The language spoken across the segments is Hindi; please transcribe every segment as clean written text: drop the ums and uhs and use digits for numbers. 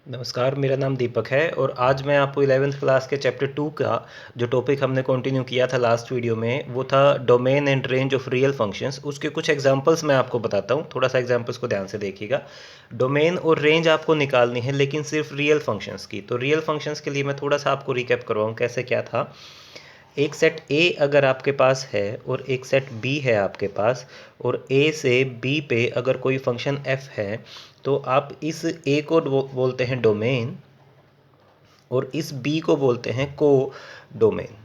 नमस्कार, मेरा नाम दीपक है और आज मैं आपको 11th क्लास के चैप्टर 2 का जो टॉपिक हमने कंटिन्यू किया था लास्ट वीडियो में, वो था domain and range of real functions. उसके कुछ एग्जांपल्स मैं आपको बताता हूँ, थोड़ा सा एग्जांपल्स को ध्यान से देखिएगा। डोमेन और रेंज आपको निकालनी है, लेकिन सिर्फ रियल फंक्शंस की। तो रियल फंक्शंस के लिए मैं थोड़ा सा आपको रिकैप करवाऊँ कैसे क्या था। एक सेट ए अगर आपके पास है और एक सेट बी है आपके पास, और ए से बी पे अगर कोई फंक्शन एफ है, तो आप इस ए को बोलते हैं डोमेन और इस बी को बोलते हैं को डोमेन।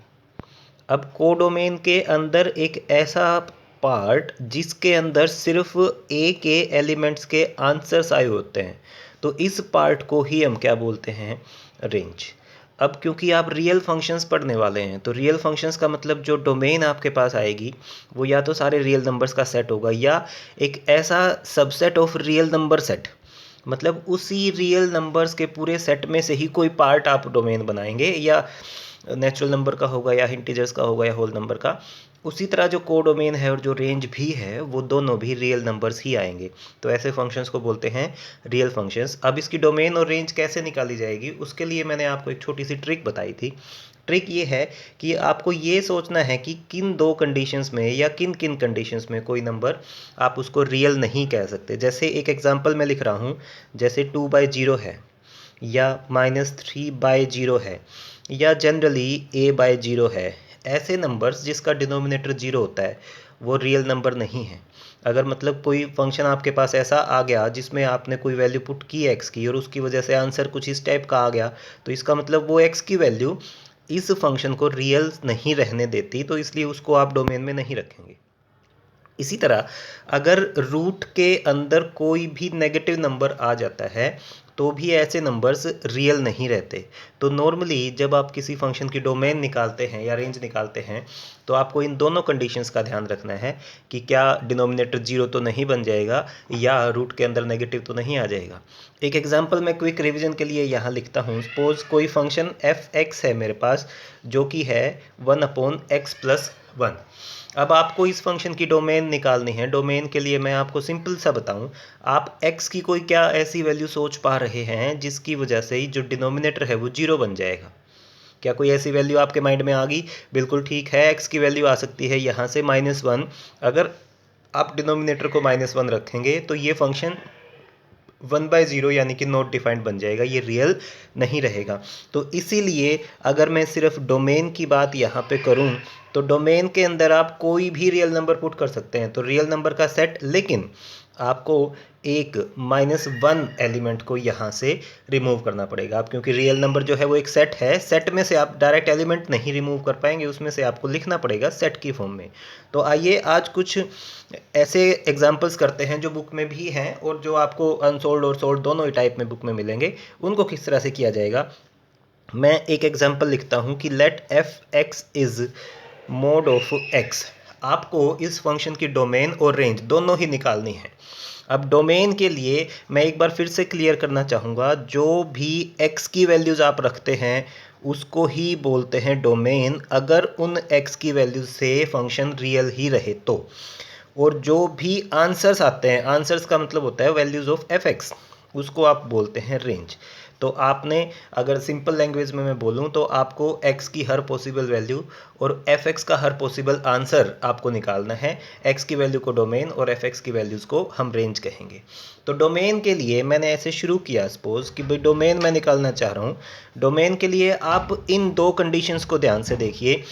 अब को डोमेन के अंदर एक ऐसा पार्ट जिसके अंदर सिर्फ ए के एलिमेंट्स के आंसर्स आए होते हैं, तो इस पार्ट को ही हम क्या बोलते हैं, रेंज। अब क्योंकि आप रियल फंक्शंस पढ़ने वाले हैं, तो रियल फंक्शंस का मतलब जो डोमेन आपके पास आएगी वो या तो सारे रियल नंबर्स का सेट होगा या एक ऐसा subset of real number set, मतलब उसी रियल नंबर्स के पूरे सेट में से ही कोई पार्ट आप डोमेन बनाएंगे, या नेचुरल नंबर का होगा या इंटीजर्स का होगा या होल नंबर का। उसी तरह जो को डोमेन है और जो रेंज भी है वो दोनों भी रियल नंबर्स ही आएंगे। तो ऐसे फंक्शंस को बोलते हैं रियल फंक्शंस। अब इसकी डोमेन और रेंज कैसे निकाली जाएगी, उसके लिए मैंने आपको एक छोटी सी ट्रिक बताई थी। ट्रिक ये है कि आपको ये सोचना है कि किन दो कंडीशंस में या किन किन कंडीशंस में कोई नंबर आप उसको रियल नहीं कह सकते। जैसे एक एग्जांपल मैं लिख रहा हूँ, जैसे 2/0 है या -3/0 है या जनरली a/0 है। ऐसे नंबर्स जिसका डिनोमिनेटर 0 होता है वो रियल नंबर नहीं है। अगर मतलब कोई फंक्शन आपके पास ऐसा आ गया जिसमें आपने कोई वैल्यू पुट की x की और उसकी वजह से आंसर कुछ इस टाइप का आ गया, तो इसका मतलब वो x की वैल्यू इस फंक्शन को रियल नहीं रहने देती, तो इसलिए उसको आप डोमेन में नहीं रखेंगे। इसी तरह अगर रूट के अंदर कोई भी नेगेटिव नंबर आ जाता है तो भी ऐसे नंबर्स रियल नहीं रहते। तो नॉर्मली जब आप किसी फंक्शन की डोमेन निकालते हैं या रेंज निकालते हैं, तो आपको इन दोनों कंडीशंस का ध्यान रखना है कि क्या डिनोमिनेटर 0 तो नहीं बन जाएगा या रूट के अंदर नेगेटिव तो नहीं आ जाएगा। एक एग्जांपल मैं क्विक रिवीजन के लिए यहाँ लिखता हूँ। सपोज कोई फंक्शन एफ एक्स है मेरे पास, जो कि है 1/x+1। अब आपको इस फंक्शन की डोमेन निकालनी है। डोमेन के लिए मैं आपको सिंपल सा बताऊं, आप x की कोई क्या ऐसी वैल्यू सोच पा रहे हैं जिसकी वजह से ही जो डिनोमिनेटर है वो 0 बन जाएगा। क्या कोई ऐसी वैल्यू आपके माइंड में आ गई? बिल्कुल ठीक है, x की वैल्यू आ सकती है यहाँ से -1। अगर आप डिनोमिनेटर को -1 रखेंगे तो ये फंक्शन 1/0 यानी कि नॉट डिफाइंड बन जाएगा, ये रियल नहीं रहेगा। तो इसीलिए अगर मैं सिर्फ डोमेन की बात यहाँ पे करूँ, तो डोमेन के अंदर आप कोई भी रियल नंबर पुट कर सकते हैं, तो रियल नंबर का सेट, लेकिन आपको एक -1 एलिमेंट को यहाँ से रिमूव करना पड़ेगा। अब क्योंकि रियल नंबर जो है वो एक सेट है, सेट में से आप डायरेक्ट एलिमेंट नहीं रिमूव कर पाएंगे, उसमें से आपको लिखना पड़ेगा सेट की फॉर्म में। तो आइए आज कुछ ऐसे एग्जाम्पल्स करते हैं जो बुक में भी हैं और जो आपको अनसोल्ड और सोल्ड दोनों ही टाइप में बुक में मिलेंगे, उनको किस तरह से किया जाएगा। मैं एक एग्जाम्पल लिखता हूँ कि let F X is mod of X. आपको इस फंक्शन की डोमेन और रेंज दोनों ही निकालनी है। अब डोमेन के लिए मैं एक बार फिर से क्लियर करना चाहूँगा, जो भी x की वैल्यूज़ आप रखते हैं उसको ही बोलते हैं डोमेन, अगर उन x की वैल्यूज से फंक्शन रियल ही रहे तो। और जो भी आंसर्स आते हैं, आंसर्स का मतलब होता है वैल्यूज़ ऑफ एफ एक्स, उसको आप बोलते हैं रेंज। तो आपने अगर सिंपल लैंग्वेज में मैं बोलूँ तो आपको x की हर पॉसिबल वैल्यू और एफ एक्स का हर पॉसिबल आंसर आपको निकालना है। x की वैल्यू को डोमेन और एफ एक्स की वैल्यूज़ को हम रेंज कहेंगे। तो डोमेन के लिए मैंने ऐसे शुरू किया, सपोज कि भाई डोमेन मैं निकालना चाह रहा हूँ। डोमेन के लिए आप इन दो कंडीशंस को ध्यान से देखिए।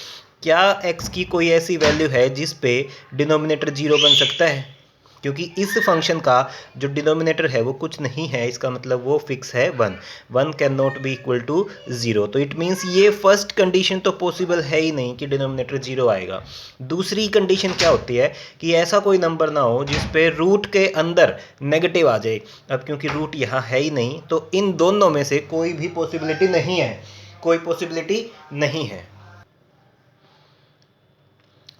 क्या x की कोई ऐसी वैल्यू है जिस पे डिनोमिनेटर 0 बन सकता है? क्योंकि इस फंक्शन का जो डिनोमिनेटर है वो कुछ नहीं है, इसका मतलब वो फिक्स है 1। 1 can not be equal to 0। तो इट मीन्स ये फर्स्ट कंडीशन तो पॉसिबल है ही नहीं कि डिनोमिनेटर 0 आएगा। दूसरी कंडीशन क्या होती है कि ऐसा कोई नंबर ना हो जिस पे रूट के अंदर नेगेटिव आ जाए। अब क्योंकि रूट यहाँ है ही नहीं, तो इन दोनों में से कोई भी पॉसिबिलिटी नहीं है, कोई पॉसिबिलिटी नहीं है।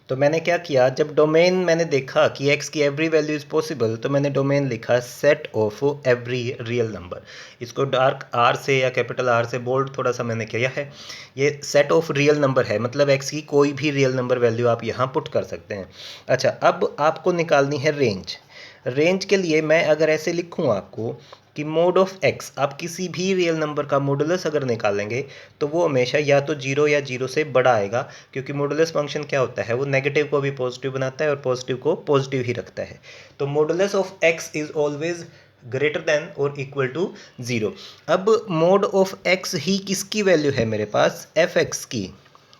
तो मैंने क्या किया, जब डोमेन मैंने देखा कि x की एवरी वैल्यू इज़ पॉसिबल, तो मैंने डोमेन लिखा set of every real number. इसको डार्क R से या कैपिटल R से बोल्ड थोड़ा सा मैंने किया है। ये सेट ऑफ रियल नंबर है, मतलब x की कोई भी रियल नंबर वैल्यू आप यहाँ पुट कर सकते हैं। अच्छा, अब आपको निकालनी है रेंज। रेंज के लिए मैं अगर ऐसे लिखूँ आपको कि मोड ऑफ एक्स, आप किसी भी रियल नंबर का मॉडुलस अगर निकालेंगे तो वो हमेशा या तो जीरो या जीरो से बड़ा आएगा, क्योंकि मॉडुलस फंक्शन क्या होता है, वो नेगेटिव को भी पॉजिटिव बनाता है और पॉजिटिव को पॉजिटिव ही रखता है। तो modulus of x is always greater than और इक्वल टू जीरो। अब मोड ऑफ एक्स ही किसकी वैल्यू है मेरे पास, एफ एक्स की।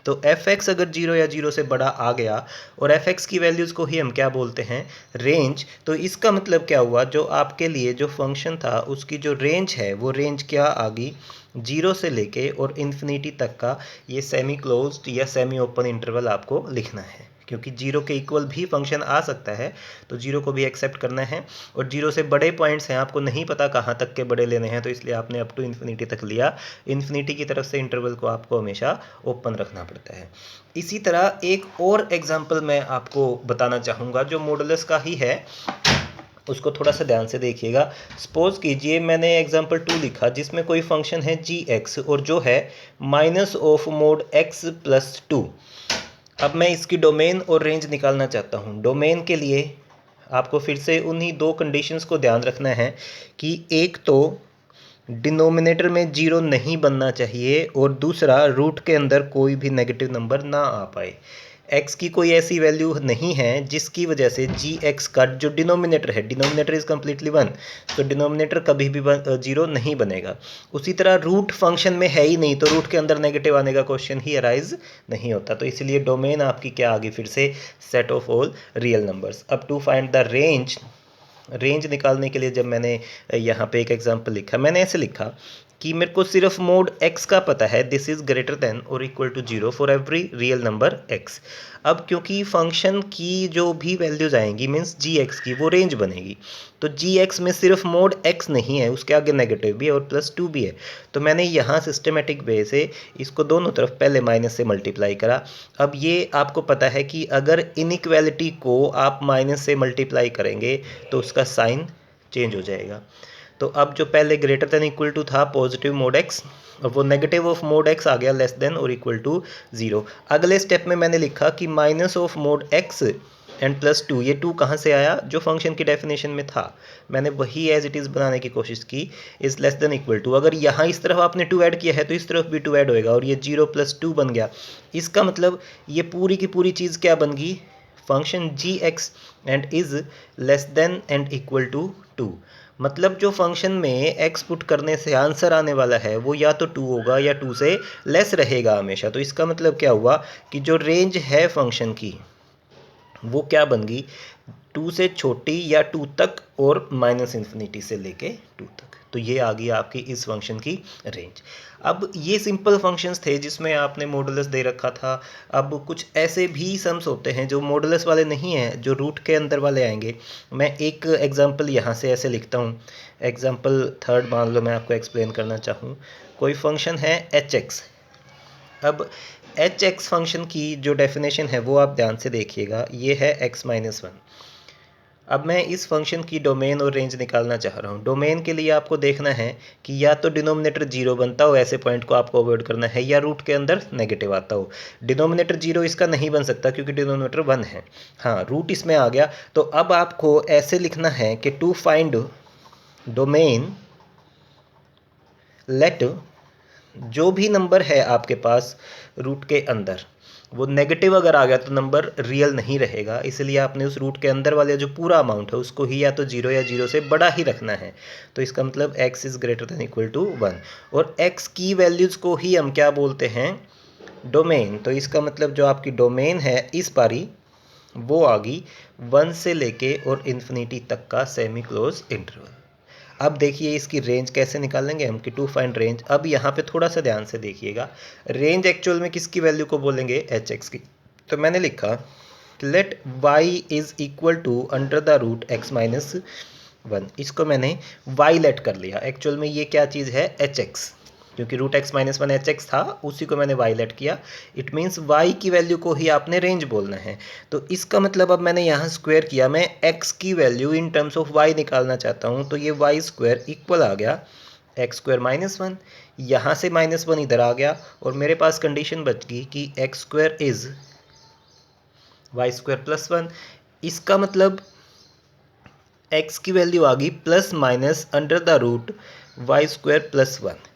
तो एफ एक्स अगर जीरो या जीरो से बड़ा आ गया, और एफ एक्स की वैल्यूज़ को ही हम क्या बोलते हैं, रेंज। तो इसका मतलब क्या हुआ, जो आपके लिए जो फंक्शन था उसकी जो रेंज है वो रेंज क्या आ गई, जीरो से लेके और इन्फिनिटी तक का ये सेमी क्लोज्ड या सेमी ओपन इंटरवल आपको लिखना है, क्योंकि जीरो के इक्वल भी फंक्शन आ सकता है, तो जीरो को भी एक्सेप्ट करना है। और जीरो से बड़े पॉइंट्स हैं, आपको नहीं पता कहाँ तक के बड़े लेने हैं, तो इसलिए आपने अप टू इन्फिनिटी तक लिया। इन्फिनिटी की तरफ से इंटरवल को आपको हमेशा ओपन रखना पड़ता है। इसी तरह एक और एग्जाम्पल मैं आपको बताना चाहूँगा जो मॉडुलस का ही है, उसको थोड़ा सा ध्यान से देखिएगा। सपोज कीजिए मैंने एग्जाम्पल 2 लिखा जिसमें कोई फंक्शन है जी एक्स और जो है minus of mode x plus 2। अब मैं इसकी डोमेन और रेंज निकालना चाहता हूँ। डोमेन के लिए आपको फिर से उन्हीं दो कंडीशंस को ध्यान रखना है कि एक तो डिनोमिनेटर में जीरो नहीं बनना चाहिए और दूसरा रूट के अंदर कोई भी नेगेटिव नंबर ना आ पाए। एक्स की कोई ऐसी वैल्यू नहीं है जिसकी वजह से जी एक्स का जो डिनोमिनेटर है, डिनोमिनेटर इज कम्प्लीटली वन, तो डिनोमिनेटर कभी भी जीरो नहीं बनेगा। उसी तरह रूट फंक्शन में है ही नहीं, तो रूट के अंदर नेगेटिव आने का क्वेश्चन ही अराइज नहीं होता। तो इसलिए डोमेन आपकी क्या आ गई फिर से, set of all real numbers. अब to find the range, range निकालने के लिए जब मैंने यहाँ पे एक एग्जांपल लिखा, मैंने ऐसे लिखा कि मेरे को सिर्फ मोड x का पता है, दिस इज ग्रेटर देन और equal to zero for every real number x। अब क्योंकि फंक्शन की जो भी वैल्यूज आएंगी मीन्स जी एक्स की, वो रेंज बनेगी। तो जी एक्स में सिर्फ मोड x नहीं है, उसके आगे नेगेटिव भी है और प्लस 2 भी है। तो मैंने यहाँ सिस्टमेटिक वे से इसको दोनों तरफ पहले माइनस से मल्टीप्लाई करा। अब ये आपको पता है कि अगर इनइक्वालिटी को आप माइनस से मल्टीप्लाई करेंगे तो उसका साइन चेंज हो जाएगा। तो अब जो पहले ग्रेटर देन इक्वल टू था पॉजिटिव मोड एक्स, अब वो नेगेटिव ऑफ मोड एक्स आ गया लेस देन और इक्वल टू जीरो। अगले स्टेप में मैंने लिखा कि minus of mode x and plus 2, ये 2 कहाँ से आया, जो फंक्शन की डेफिनेशन में था, मैंने वही एज इट इज़ बनाने की कोशिश की, is less than equal to. अगर यहाँ इस तरफ आपने 2 ऐड किया है तो इस तरफ भी 2 ऐड होएगा और ये 0 प्लस 2 बन गया। इसका मतलब ये पूरी की पूरी चीज़ क्या बन गई, function G X and is less than and equal to 2। मतलब जो फंक्शन में x पुट करने से आंसर आने वाला है वो या तो 2 होगा या 2 से लेस रहेगा हमेशा। तो इसका मतलब क्या हुआ कि जो रेंज है फंक्शन की वो क्या बन गई, 2 से छोटी या 2 तक और माइनस इन्फिनिटी से लेके 2 तक। तो ये आ गई आपकी इस फंक्शन की रेंज। अब ये सिंपल फंक्शंस थे जिसमें आपने मॉडुलस दे रखा था। अब कुछ ऐसे भी सम्स होते हैं जो मॉडुलस वाले नहीं हैं, जो रूट के अंदर वाले आएंगे। मैं एक एग्जांपल यहाँ से ऐसे लिखता हूँ, एग्जांपल थर्ड मान लो मैं आपको एक्सप्लेन करना चाहूँ। कोई फंक्शन है एच एक्स। अब एच एक्स फंक्शन की जो डेफिनेशन है वो आप ध्यान से देखिएगा, ये है x माइनस वन। अब मैं इस फंक्शन की डोमेन और रेंज निकालना चाह रहा हूँ। डोमेन के लिए आपको देखना है कि या तो डिनोमिनेटर जीरो बनता हो, ऐसे पॉइंट को आपको अवॉइड करना है, या रूट के अंदर नेगेटिव आता हो। डिनोमिनेटर जीरो इसका नहीं बन सकता क्योंकि डिनोमिनेटर वन है। हाँ, रूट इसमें आ गया। तो अब आपको ऐसे लिखना है कि टू फाइंड डोमेन लेट जो भी नंबर है आपके पास रूट के अंदर, वो नेगेटिव अगर आ गया तो नंबर रियल नहीं रहेगा, इसलिए आपने उस रूट के अंदर वाले जो पूरा अमाउंट है उसको ही या तो जीरो या जीरो से बड़ा ही रखना है। तो इसका मतलब x is greater than equal to 1, और x की वैल्यूज़ को ही हम क्या बोलते हैं, डोमेन। तो इसका मतलब जो आपकी डोमेन है इस बारी वो आ गई 1 से लेके और इन्फिनिटी तक का सेमी क्लोज इंटरवल। अब देखिए इसकी रेंज कैसे निकालेंगे हम, कि टू फाइंड रेंज। अब यहाँ पे थोड़ा सा ध्यान से देखिएगा, रेंज एक्चुअल में किसकी वैल्यू को बोलेंगे, एच एक्स की। तो मैंने लिखा let Y is equal to under the root X minus one. इसको मैंने वाई लेट कर लिया, एक्चुअल में ये क्या चीज़ है, एच एक्स, क्योंकि root X minus one H X था, उसी को मैंने वाई लेट किया। इट मीन्स वाई की वैल्यू को ही आपने रेंज बोलना है। तो इसका मतलब अब मैंने यहाँ स्क्वायर किया, मैं एक्स की value in terms of Y निकालना चाहता हूँ, तो ये वाई स्क्वायर इक्वल आ गया एक्स स्क्वायर माइनस वन। यहाँ से माइनस वन इधर आ गया और मेरे पास कंडीशन बच गई कि X square is Y square plus one. इसका मतलब x की वैल्यू आ गई plus minus under the root Y square plus 1।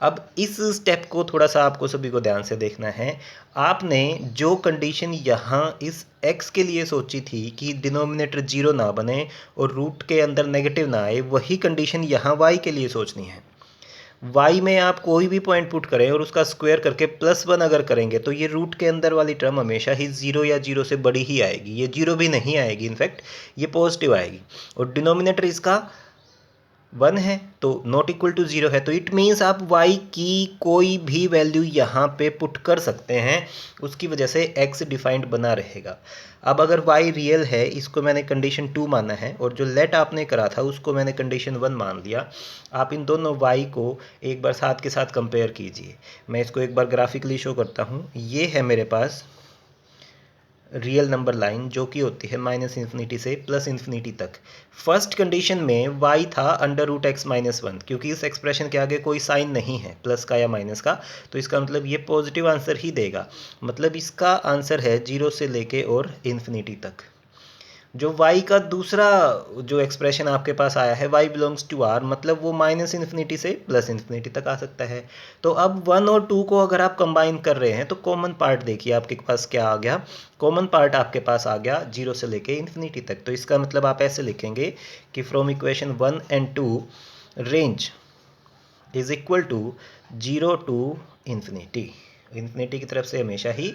अब इस स्टेप को थोड़ा सा आपको सभी को ध्यान से देखना है। आपने जो कंडीशन यहाँ इस x के लिए सोची थी कि डिनोमिनेटर 0 ना बने और रूट के अंदर नेगेटिव ना आए, वही कंडीशन यहाँ y के लिए सोचनी है। y में आप कोई भी पॉइंट पुट करें और उसका स्क्वायर करके +1 अगर करेंगे तो ये रूट के अंदर वाली टर्म हमेशा ही 0 या 0 से बड़ी ही आएगी। ये 0 भी नहीं आएगी, इनफैक्ट ये पॉजिटिव आएगी। और डिनोमिनेटर इसका 1 है तो नॉट इक्वल टू 0 है, तो इट मीन्स आप y की कोई भी वैल्यू यहाँ पे पुट कर सकते हैं, उसकी वजह से x डिफाइंड बना रहेगा। अब अगर y रियल है, इसको मैंने कंडीशन 2 माना है, और जो लेट आपने करा था उसको मैंने कंडीशन 1 मान लिया। आप इन दोनों y को एक बार साथ के साथ कंपेयर कीजिए। मैं इसको एक बार ग्राफिकली शो करता हूँ। ये है मेरे पास रियल नंबर लाइन जो कि होती है -∞ से +∞ तक। फर्स्ट कंडीशन में y था अंडर रूट x माइनस 1, क्योंकि इस एक्सप्रेशन के आगे कोई साइन नहीं है प्लस का या माइनस का, तो इसका मतलब ये पॉजिटिव आंसर ही देगा। मतलब इसका आंसर है 0 से लेके और इन्फिनिटी तक। जो y का दूसरा जो एक्सप्रेशन आपके पास आया है y बिलोंग्स टू r, मतलब वो -∞ से +∞ तक आ सकता है। तो अब 1 और 2 को अगर आप कंबाइन कर रहे हैं तो कॉमन पार्ट देखिए आपके पास क्या आ गया। कॉमन पार्ट आपके पास आ गया 0 से लेके इन्फिनिटी तक। तो इसका मतलब आप ऐसे लिखेंगे कि from equation 1 and 2 range is equal to 0 to infinity. Infinity की तरफ से हमेशा ही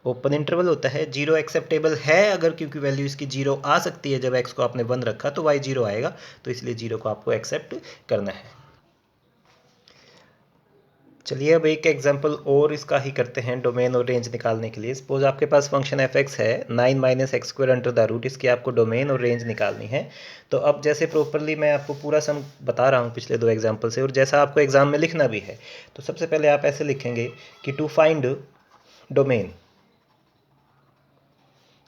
ओपन इंटरवल होता है। 0 एक्सेप्टेबल है अगर, क्योंकि वैल्यू इसकी 0 आ सकती है। जब x को आपने 1 रखा तो y 0 आएगा, तो इसलिए 0 को आपको एक्सेप्ट करना है। चलिए अब एक एग्जांपल और इसका ही करते हैं डोमेन और रेंज निकालने के लिए। सपोज आपके पास फंक्शन f(x) है 9 - x² अंडर द रूट, इसकी आपको डोमेन और रेंज निकालनी है। तो अब जैसे प्रॉपरली मैं आपको पूरा सम बता रहा हूँ पिछले 2 एग्जाम्पल से, और जैसा आपको एग्जाम में लिखना भी है। तो सबसे पहले आप ऐसे लिखेंगे कि टू फाइंड डोमेन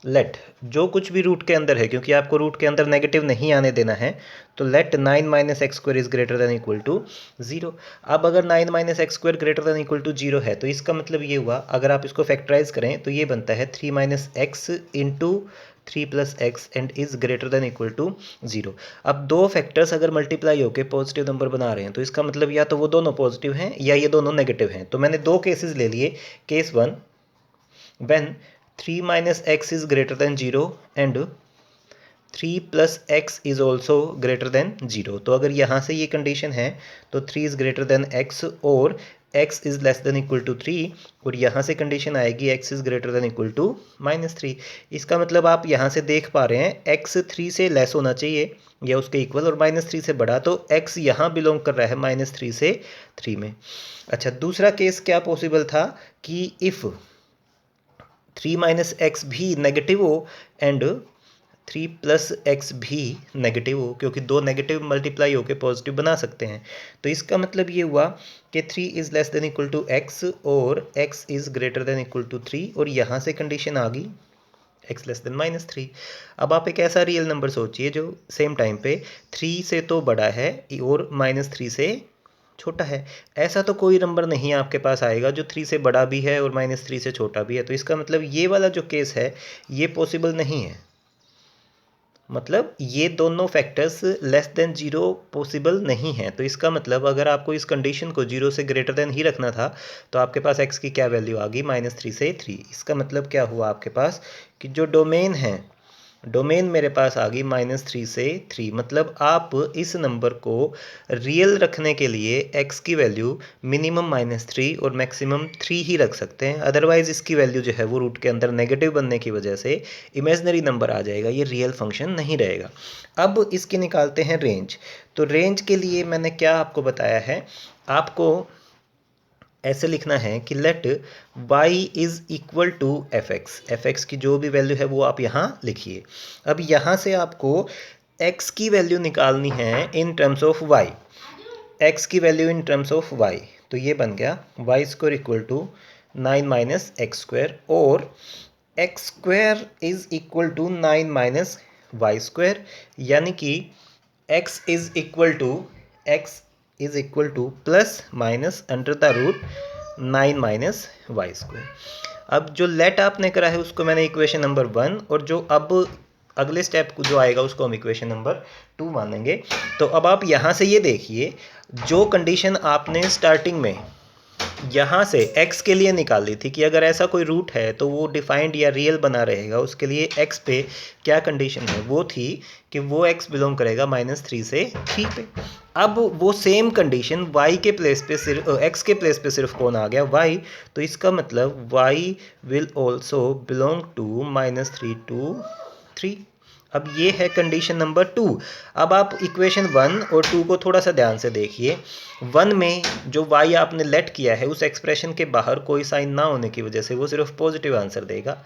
लेट, जो कुछ भी रूट के अंदर है, क्योंकि आपको रूट के अंदर नेगेटिव नहीं आने देना है, तो let 9 - x² is greater than equal to 0। अब अगर 9 - x² greater than equal to 0 है तो इसका मतलब ये हुआ, अगर आप इसको फैक्टराइज करें तो ये बनता है 3 - x into 3 + x and is greater than equal to 0। अब दो फैक्टर्स अगर मल्टीप्लाई होकर पॉजिटिव नंबर बना रहे हैं तो इसका मतलब या तो वो दोनों पॉजिटिव हैं या ये दोनों नेगेटिव हैं। तो मैंने दो केसेस ले लिए। Case 1, when 3 - x is greater than 0 and 3 + x is also greater than 0। तो अगर यहाँ से ये कंडीशन है तो 3 is greater than x और x is less than equal to 3, और यहाँ से कंडीशन आएगी x is greater than equal to -3। इसका मतलब आप यहाँ से देख पा रहे हैं x 3 से लेस होना चाहिए या उसके इक्वल, और -3 से बड़ा, तो x यहाँ बिलोंग कर रहा है -3 से 3 में। अच्छा, दूसरा केस क्या पॉसिबल था कि इफ़ 3 - x भी नेगेटिव हो एंड 3 + x भी नेगेटिव हो, क्योंकि दो नेगेटिव मल्टीप्लाई होकर पॉजिटिव बना सकते हैं। तो इसका मतलब ये हुआ कि 3 is less than equal to x और x is greater than equal to 3, और यहाँ से कंडीशन आ गई x लेस देन -3। अब आप एक ऐसा रियल नंबर सोचिए जो सेम टाइम पे 3 से तो बड़ा है और -3 से छोटा है। ऐसा तो कोई नंबर नहीं आपके पास आएगा जो 3 से बड़ा भी है और -3 से छोटा भी है। तो इसका मतलब ये वाला जो केस है ये पॉसिबल नहीं है। मतलब ये दोनों फैक्टर्स लेस देन 0 पॉसिबल नहीं है। तो इसका मतलब अगर आपको इस कंडीशन को 0 से ग्रेटर देन ही रखना था तो आपके पास x की क्या वैल्यू आ गई, -3 से 3। इसका मतलब क्या हुआ आपके पास कि जो डोमेन है, डोमेन मेरे पास आ गई -3 से 3। मतलब आप इस नंबर को रियल रखने के लिए x की वैल्यू मिनिमम -3 और मैक्सिमम 3 ही रख सकते हैं। अदरवाइज़ इसकी वैल्यू जो है वो रूट के अंदर नेगेटिव बनने की वजह से इमेजनरी नंबर आ जाएगा, ये रियल फंक्शन नहीं रहेगा। अब इसकी निकालते हैं रेंज। तो रेंज के लिए मैंने क्या आपको बताया है, आपको ऐसे लिखना है कि let y is equal to fx की जो भी वैल्यू है वो आप यहाँ लिखिए। अब यहाँ से आपको x की वैल्यू निकालनी है इन टर्म्स ऑफ y, x की value in terms of y। तो ये बन गया y² इक्वल टू 9 - x², और x² is equal to 9 - y², यानी कि x is equal to plus minus under the root 9 - y²। अब जो लेट आपने करा है उसको मैंने इक्वेशन नंबर 1, और जो अब अगले स्टेप जो आएगा उसको हम इक्वेशन नंबर 2 मानेंगे। तो अब आप यहाँ से ये देखिए, जो कंडीशन आपने स्टार्टिंग में यहाँ से x के लिए निकाली थी कि अगर ऐसा कोई रूट है तो वो डिफाइंड या रियल बना रहेगा, उसके लिए x पे क्या कंडीशन है, वो थी कि वो x बिलोंग करेगा -3 से 3 पे। अब वो सेम कंडीशन y के प्लेस पे सिर्फ x के प्लेस पे सिर्फ कौन आ गया, y। तो इसका मतलब y will also belong to -3 to 3। अब ये है कंडीशन नंबर 2। अब आप इक्वेशन 1 और 2 को थोड़ा सा ध्यान से देखिए। 1 में जो y आपने लेट किया है उस एक्सप्रेशन के बाहर कोई साइन ना होने की वजह से वो सिर्फ पॉजिटिव आंसर देगा,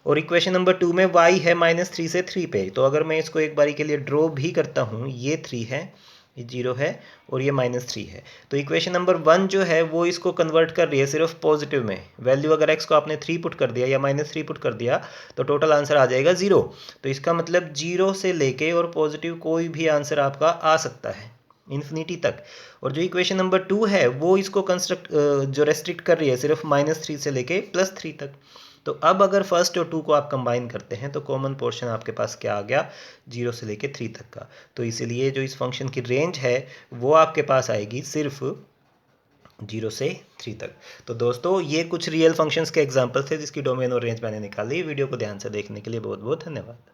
और इक्वेशन नंबर 2 में y है -3 से 3 पे। तो अगर मैं इसको एक बारी के लिए ड्रॉ भी करता हूँ, ये 3 है, ये 0 है और ये -3 है। तो इक्वेशन नंबर 1 जो है वो इसको कन्वर्ट कर रही है सिर्फ पॉजिटिव में। वैल्यू अगर x को आपने 3 पुट कर दिया या -3 पुट कर दिया तो टोटल आंसर आ जाएगा 0। तो इसका मतलब 0 से लेके और पॉजिटिव कोई भी आंसर आपका आ सकता है इन्फिनिटी तक। और जो इक्वेशन नंबर 2 है वो इसको कंस्ट्रक्ट जो रेस्ट्रिक्ट कर रही है सिर्फ -3 से लेके +3 तक। तो अब अगर फर्स्ट और 2 को आप कंबाइन करते हैं तो कॉमन पोर्शन आपके पास क्या आ गया, 0 से लेके 3 तक का। तो इसीलिए जो इस फंक्शन की रेंज है वो आपके पास आएगी सिर्फ 0 से 3 तक। तो दोस्तों ये कुछ रियल फंक्शंस के एग्जांपल थे जिसकी डोमेन और रेंज मैंने निकाली। वीडियो को ध्यान से देखने के लिए बहुत बहुत धन्यवाद।